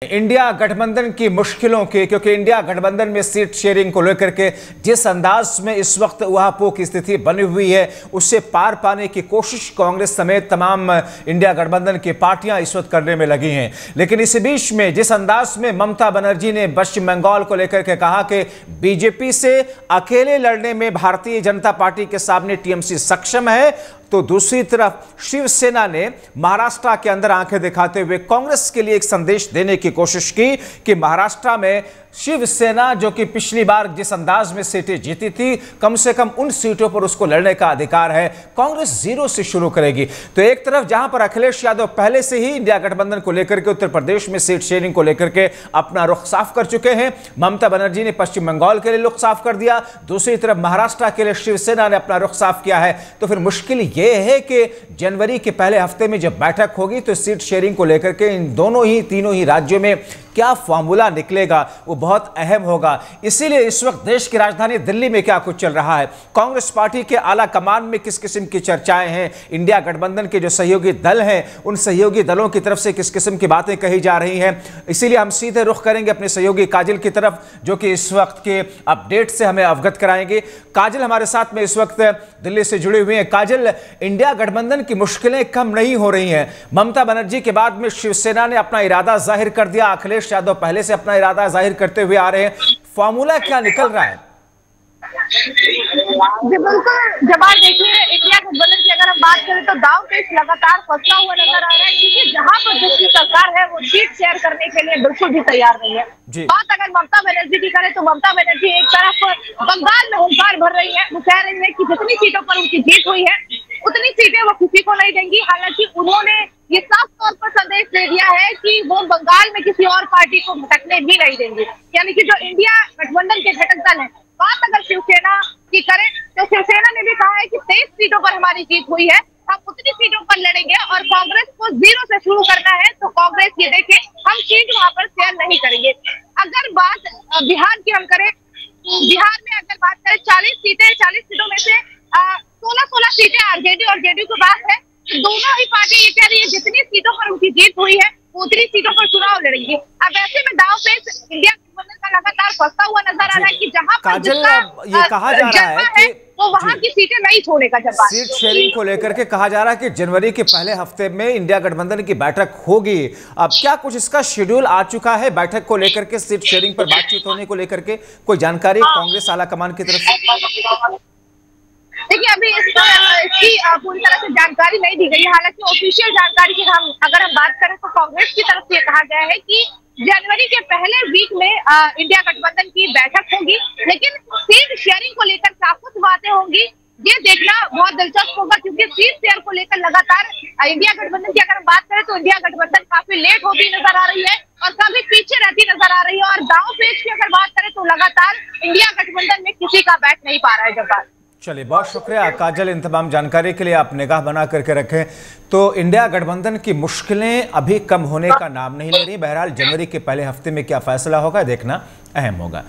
India गठबंधन की मुश्किलों के क्योंकि इंडिया गठबंधन में सीट शेयरिंग को लेकर के जिस अंदाज में इस वक्त उहापोह की स्थिति बनी हुई है उससे पार पाने की कोशिश कांग्रेस समेत तमाम इंडिया गठबंधन की पार्टियां इस वक्त करने में लगी हैं। लेकिन इस बीच में जिस अंदाज में ममता बनर्जी ने पश्चिम बंगाल को लेकर के कहा कि बीजेपी से अकेले लड़ने में भारतीय जनता पार्टी के सामने टीएमसी सक्षम है, तो दूसरी तरफ शिवसेना ने महाराष्ट्र के अंदर आंखें दिखाते हुए कांग्रेस के लिए एक संदेश देने की कोशिश की कि महाराष्ट्र में शिवसेना जो कि पिछली बार जिस अंदाज में सीटें जीती थी, कम से कम उन सीटों पर उसको लड़ने का अधिकार है। कांग्रेस जीरो से शुरू करेगी। तो एक तरफ जहां पर अखिलेश यादव पहले से ही इंडिया गठबंधन को लेकर के उत्तर प्रदेश में सीट शेयरिंग को लेकर के अपना रुख साफ कर चुके हैं, ममता बनर्जी ने पश्चिम बंगाल के लिए रुख साफ कर दिया, दूसरी तरफ महाराष्ट्र के लिए शिवसेना ने अपना रुख साफ किया है। तो फिर मुश्किल यह है कि जनवरी के पहले हफ्ते में जब बैठक होगी तो सीट शेयरिंग को लेकर के इन तीनों ही राज्यों में क्या फॉर्मूला निकलेगा वो बहुत अहम होगा। इसीलिए इस वक्त देश की राजधानी दिल्ली में क्या कुछ चल रहा है, कांग्रेस पार्टी के आला कमान में किस किस्म की चर्चाएं हैं, इंडिया गठबंधन के जो सहयोगी दल हैं उन सहयोगी दलों की तरफ से किस किस्म की बातें कही जा रही हैं। इसीलिए हम सीधे रुख करेंगे अपने सहयोगी काजल की तरफ जो कि इस वक्त के अपडेट से हमें अवगत कराएंगे। काजल हमारे साथ में इस वक्त दिल्ली से जुड़े हुए हैं। काजल, इंडिया गठबंधन की मुश्किलें कम नहीं हो रही हैं। ममता बनर्जी के बाद में शिवसेना ने अपना इरादा जाहिर कर दिया, अखिलेश यादव पहले से अपना इरादा जाहिर करते हुए आ रहे हैं। फॉर्मूला क्या निकल रहा है? जी बिल्कुल, जब आप देखिए इंडिया गठबंधन की अगर हम बात करें तो दांव पेच लगातार फंसा हुआ नजर आ रहा है, क्योंकि जहां पर जिसकी सरकार है वो सीट शेयर करने के लिए बिल्कुल भी तैयार नहीं है। बात अगर ममता बनर्जी की करें तो ममता बनर्जी एक तरफ बंगाल में हुंकार भर रही है, वो कह रही है कि जितनी सीटों पर उनकी जीत हुई है उतनी सीटें वो किसी को नहीं देंगी। हालांकि उन्होंने ये साफ तौर पर संदेश दे दिया है कि वो बंगाल में किसी और पार्टी को भटकने भी नहीं देंगे, यानी कि जो इंडिया गठबंधन के घटक दल है। बात अगर शिवसेना की करें तो शिवसेना ने भी कहा है कि 23 सीटों पर हमारी जीत हुई है, हम उतनी सीटों पर लड़ेंगे और कांग्रेस को जीरो से शुरू करना है तो कांग्रेस ये देखे हम सीट वहां पर शेयर नहीं करेंगे। अगर बात बिहार की हम करें, बिहार में अगर बात करें 40 सीटों में से 16 सीटें आरजेडी और जेडीयू के पास है। दोनों ही पार्टी ये कह रही है जितनी सीटों पर उनकी जीत हुई है उतनी सीटों पर चुनाव लड़ेंगे। अब ऐसे में दांव पेच इंडिया गठबंधन का लगातार फंसा हुआ नजर आ रहा है कि जहां पर ये कहा जा रहा है कि वो वहां की सीटें नहीं छोड़ेगा। जब सीट शेयरिंग को लेकर के कहा जा रहा है कि जनवरी के पहले हफ्ते में इंडिया गठबंधन की बैठक होगी। अब क्या कुछ इसका शेड्यूल आ चुका है बैठक को लेकर के, सीट शेयरिंग पर बातचीत होने को लेकर के कोई जानकारी कांग्रेस आला कमान की तरफ से? देखिए अभी इसकी पूरी तरह से जानकारी नहीं दी गई है। हालांकि ऑफिशियल जानकारी की अगर हम बात करें तो कांग्रेस की तरफ से कहा गया है कि जनवरी के पहले वीक में इंडिया गठबंधन की बैठक होगी, लेकिन सीट शेयरिंग को लेकर क्या कुछ बातें होंगी ये देखना बहुत दिलचस्प होगा, क्योंकि सीट शेयर को लेकर लगातार इंडिया गठबंधन की अगर हम बात करें तो इंडिया गठबंधन काफी लेट होती नजर आ रही है और काफी पीछे रहती नजर आ रही है। और दांव पेच की अगर बात करें तो लगातार इंडिया गठबंधन में किसी का बैठ नहीं पा रहा है। जब चलिए, बहुत शुक्रिया काजल इन तमाम जानकारी के लिए। आप निगाह बना करके रखें तो इंडिया गठबंधन की मुश्किलें अभी कम होने का नाम नहीं ले रही। बहरहाल जनवरी के पहले हफ्ते में क्या फैसला होगा देखना अहम होगा।